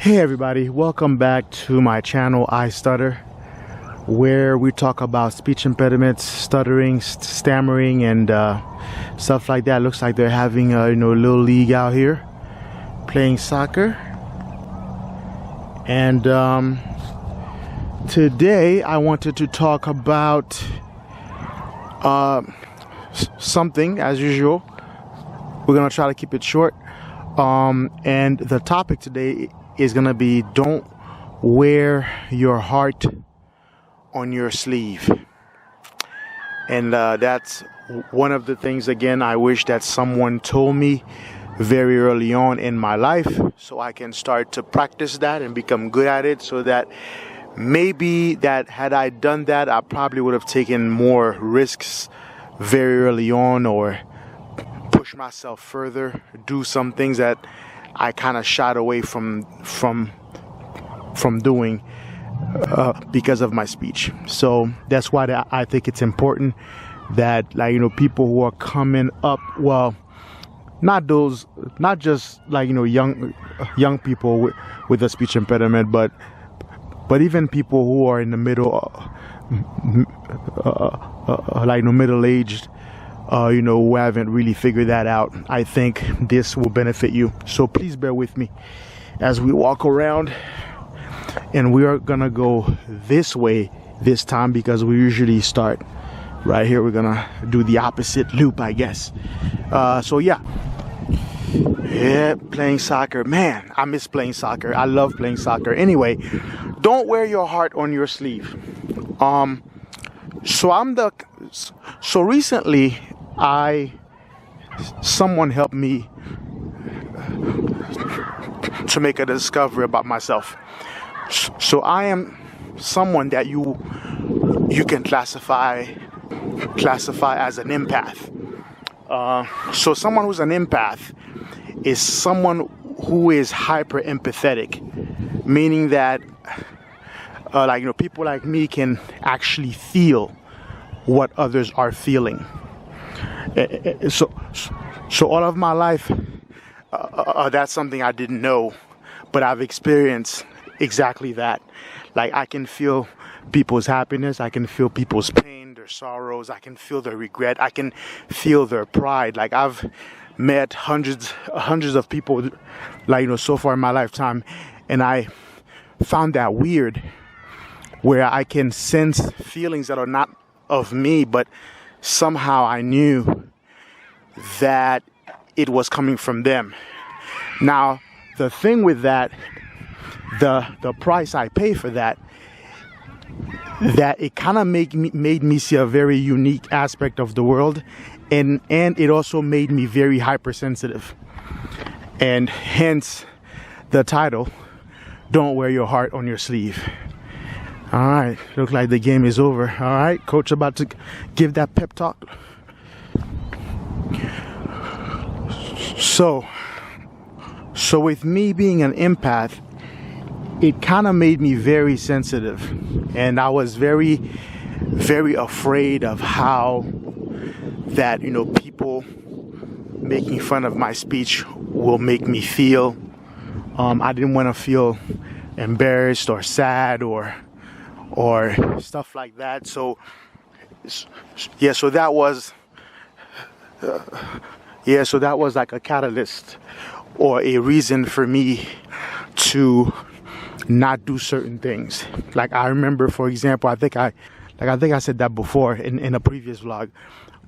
Hey everybody, welcome back to my channel I Stutter, where we talk about speech impediments, stuttering, stammering, and stuff like that. Looks like they're having a little league out here playing soccer. And today I wanted to talk about something. As usual, we're gonna try to keep it short, and the topic today is gonna be don't wear your heart on your sleeve. And that's one of the things, again, I wish that someone told me very early on in my life, so I can start to practice that and become good at it, so that maybe that had I done that, I probably would have taken more risks very early on, or push myself further, do some things that I kind of shied away from doing because of my speech. So that's why I think it's important that, people who are coming up, well, not just young people with a speech impediment, but even people who are in the middle, middle-aged, who haven't really figured that out. I think this will benefit you. So please bear with me as we walk around, and we are gonna go this way this time because we usually start right here. We're gonna do the opposite loop, I guess. So yeah, playing soccer, man, I miss playing soccer. I love playing soccer. Anyway, don't wear your heart on your sleeve. So recently, someone helped me to make a discovery about myself. So I am someone that you can classify as an empath. So someone who's an empath is someone who is hyper empathetic, meaning that people like me can actually feel what others are feeling. So all of my life, that's something I didn't know, but I've experienced exactly that. Like, I can feel people's happiness, I can feel people's pain, their sorrows, I can feel their regret, I can feel their pride. Like, I've met hundreds of people, so far in my lifetime, and I found that weird, where I can sense feelings that are not of me, but somehow I knew that it was coming from them. Now, the thing with that, the price I pay for that it kind of made me see a very unique aspect of the world, and it also made me very hypersensitive, and hence the title, Don't Wear Your Heart on Your Sleeve. All right, looks like the game is over. All right, coach about to give that pep talk. So with me being an empath, it kind of made me very sensitive, and I was very, very afraid of how that, people making fun of my speech will make me feel. I didn't want to feel embarrassed or sad or stuff like that. So that was like a catalyst or a reason for me to not do certain things. Like, I remember, for example, I think I said that before in a previous vlog,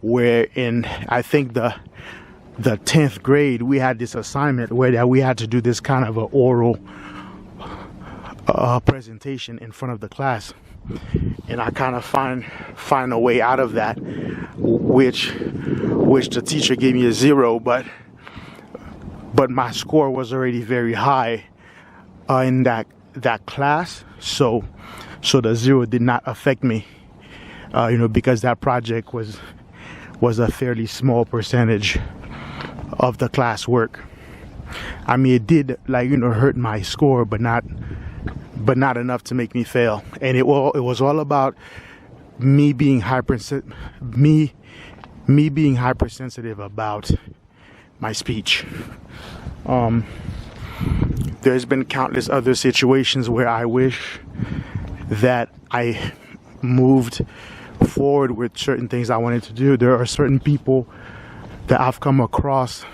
where in, I think, the 10th grade, we had this assignment where we had to do this kind of an oral presentation in front of the class, and I kind of find a way out of that, which the teacher gave me a 0, but my score was already very high in that class, so the 0 did not affect me, because that project was a fairly small percentage of the class work. I mean, it did hurt my score, but not enough to make me fail. And it was all about me being hypersensitive about my speech. there's been countless other situations where I wish that I moved forward with certain things I wanted to do. There are certain people that I've come across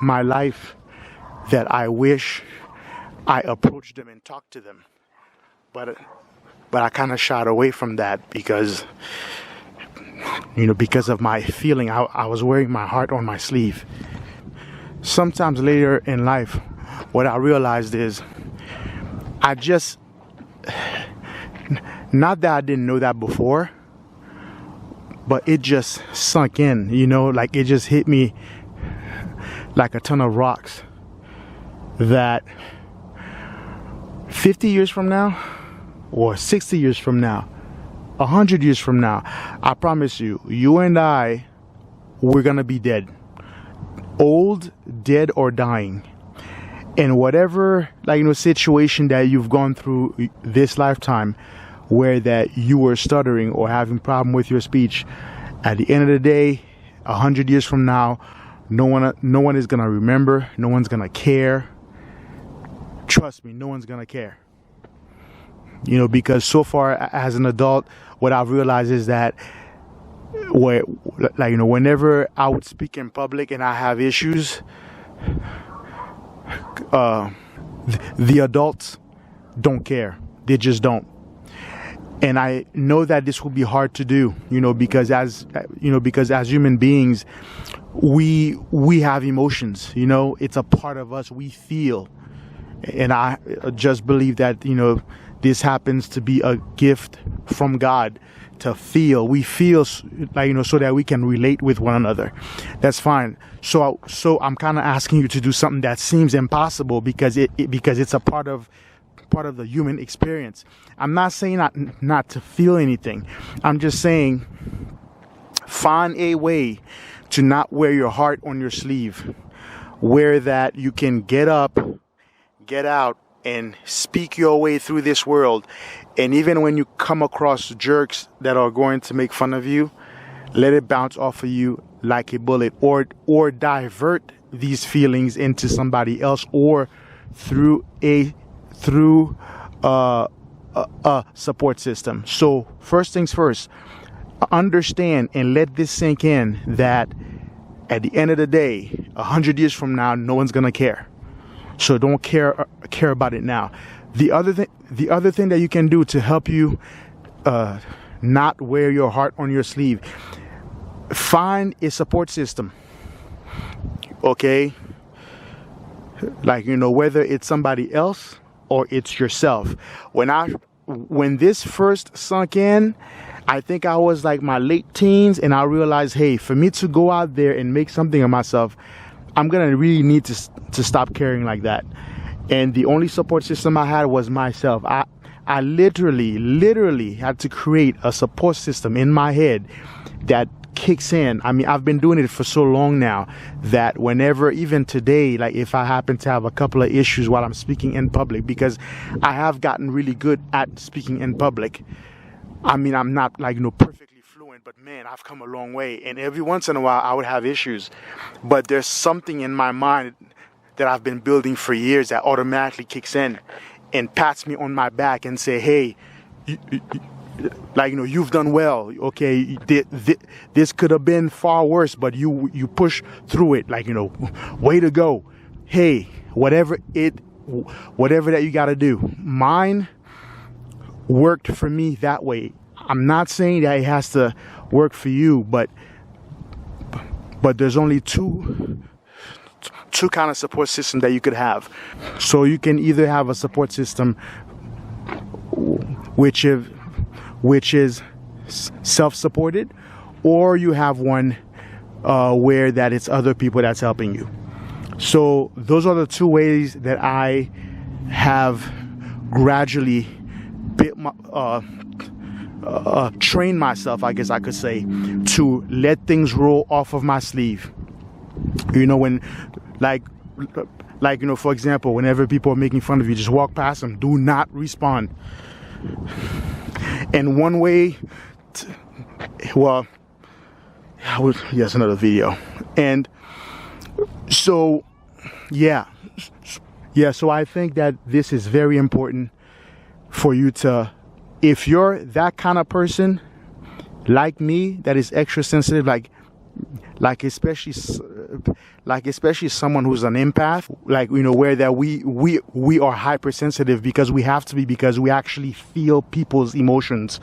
my life that I wish I approached them and talked to them, but I kind of shied away from that because of my feeling. I was wearing my heart on my sleeve. Sometimes later in life, what I realized is not that I didn't know that before, but it just sunk in, like it just hit me like a ton of rocks that 50 years from now, or 60 years from now, 100 years from now, I promise you, you and I, we're gonna be dead. Old, dead, or dying. And whatever, situation that you've gone through this lifetime, where that you were stuttering or having problem with your speech, at the end of the day, 100 years from now, no one is gonna remember, no one's gonna care. Trust me, no one's gonna care. Because so far as an adult, what I've realized is that whenever I would speak in public and I have issues, the adults don't care. They just don't. And I know that this will be hard to do, because as human beings, we have emotions. It's a part of us. We feel, and I just believe that this happens to be a gift from God to feel. We feel so that we can relate with one another. That's fine. So I'm kind of asking you to do something that seems impossible because it's a part of the human experience. I'm not saying not to feel anything. I'm just saying find a way to not wear your heart on your sleeve, where that you can get up, get out, and speak your way through this world. And even when you come across jerks that are going to make fun of you, let it bounce off of you like a bullet, or divert these feelings into somebody else, or through a support system. So first things first, understand and let this sink in that at the end of the day, 100 years from now, no one's gonna care. So don't care about it now. The other thing that you can do to help you not wear your heart on your sleeve, find a support system. Okay? Whether it's somebody else or it's yourself. When this first sunk in, I think I was like my late teens, and I realized, hey, for me to go out there and make something of myself, I'm gonna really need to stop caring like that. And the only support system I had was myself. I literally had to create a support system in my head that kicks in. I mean, I've been doing it for so long now that whenever, even today, like if I happen to have a couple of issues while I'm speaking in public, because I have gotten really good at speaking in public. I mean, I'm not perfectly fluent, but man, I've come a long way. And every once in a while I would have issues, but there's something in my mind that I've been building for years that automatically kicks in and pats me on my back and say, hey, you've done well. Okay, this could have been far worse, but you push through it. Way to go. Hey, whatever that you got to do. Mine worked for me that way. I'm not saying that it has to work for you, but there's only two kind of support system that you could have. So you can either have a support system which is self-supported, or you have one where that it's other people that's helping you. So those are the two ways that I have gradually trained myself, I guess I could say, to let things roll off of my sleeve. When for example, whenever people are making fun of you, just walk past them. Do not respond. And one way, yes, another video. And So yeah, so I think that this is very important for you to, if you're that kind of person like me that is extra sensitive, like especially someone who's an empath, like, you know, where that we are hypersensitive because we have to be, because we actually feel people's emotions,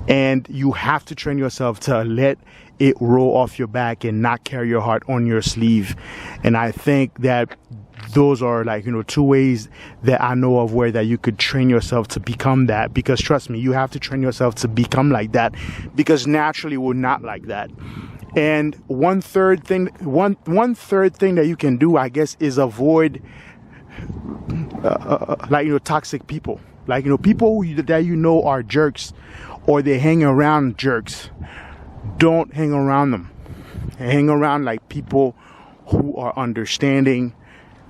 and you have to train yourself to let it roll off your back and not carry your heart on your sleeve. And I think that those are, like, you know, two ways that I know of where that you could train yourself to become that, because trust me, you have to train yourself to become like that, because naturally we're not like that. And one third thing that you can do, I guess, is avoid like, you know, toxic people, like, you know, people that you know are jerks, or they hang around jerks. Don't hang around them. Hang around like people who are understanding,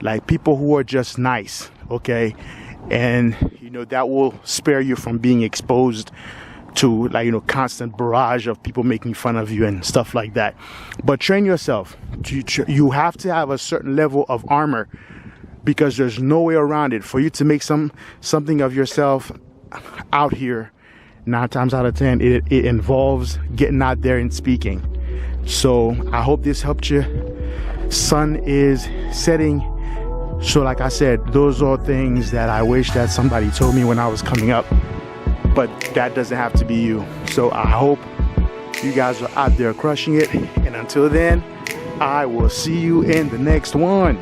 like people who are just nice, okay? And, you know, that will spare you from being exposed to, like, you know, constant barrage of people making fun of you and stuff like that. But train yourself. You have to have a certain level of armor, because there's no way around it. For you to make something of yourself out here, 9 times out of 10, it involves getting out there and speaking. So I hope this helped you. Sun is setting. So like I said, those are things that I wish that somebody told me when I was coming up, but that doesn't have to be you. So I hope you guys are out there crushing it. And until then, I will see you in the next one.